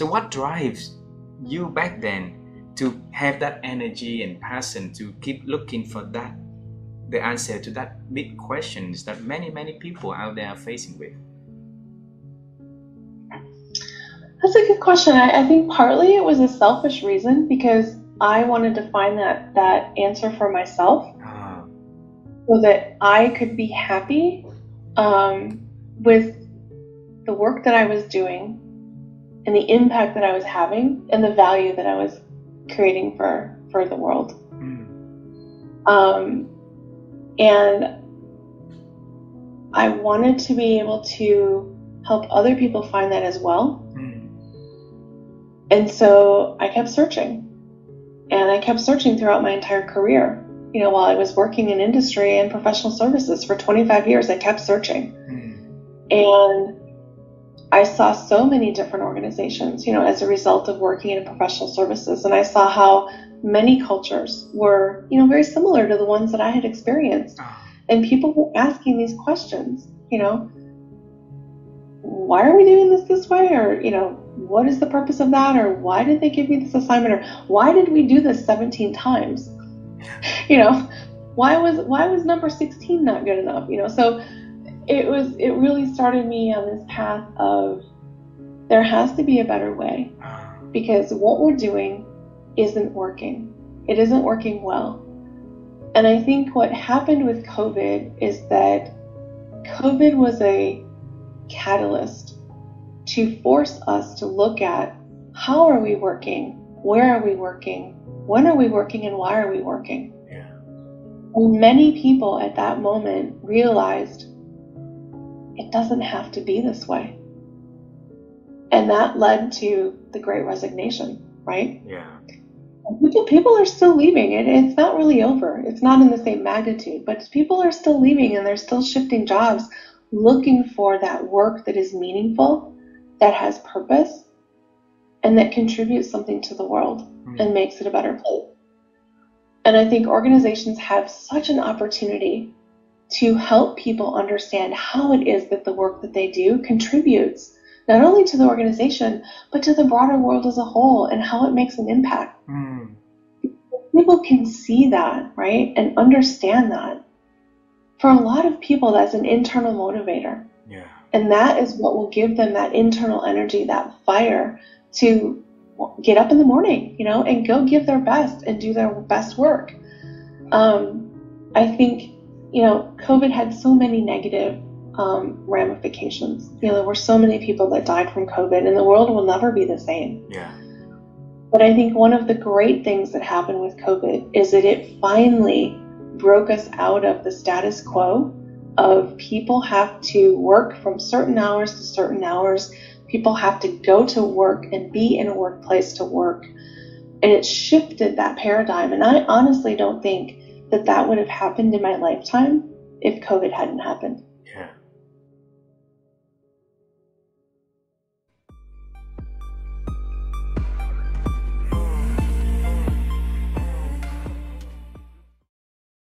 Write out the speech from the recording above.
So what drives you back then to have that energy and passion to keep looking for that, the answer to that big questions that many people out there are facing with? That's a good question. I think partly it was a selfish reason because I wanted to find that answer for myself so that I could be happy with the work that I was doing and the impact that I was having and the value that I was creating for the world. And I wanted to be able to help other people find that as well. And so I kept searching. And I kept searching throughout my entire career. You know, while I was working in industry and professional services for 25 years, I kept searching. And I saw so many different organizations, you know, as a result of working in professional services. And I saw how many cultures were, you know, very similar to the ones that I had experienced. And people were asking these questions, you know, why are we doing this way? Or, you know, what is the purpose of that? Or why did they give me this assignment? Or why did we do this 17 times? You know, why was number 16 not good enough? You know, so it really started me on this path of there has to be a better way, because what we're doing isn't working. It isn't working well. And I think what happened with COVID is that COVID was a catalyst to force us to look at how are we working, where are we working, when are we working, and why are we working? And many people at that moment realized it doesn't have to be this way. And that led to the Great Resignation, right? People are still leaving. It's not really over. It's not in the same magnitude, but people are still leaving and they're still shifting jobs, looking for that work that is meaningful, that has purpose, and that contributes something to the world and makes it a better place. And I think organizations have such an opportunity to help people understand how it is that the work that they do contributes not only to the organization, but to the broader world as a whole, and how it makes an impact. People can see that, right? And understand that. For a lot of people, that's an internal motivator. And that is what will give them that internal energy, that fire to get up in the morning, you know, and go give their best and do their best work. I think, you know, COVID had so many negative ramifications. You know, there were so many people that died from COVID, and the world will never be the same. But I think one of the great things that happened with COVID is that it finally broke us out of the status quo of people have to work from certain hours to certain hours. People have to go to work and be in a workplace to work. And it shifted that paradigm. And I honestly don't think that would have happened in my lifetime if COVID hadn't happened.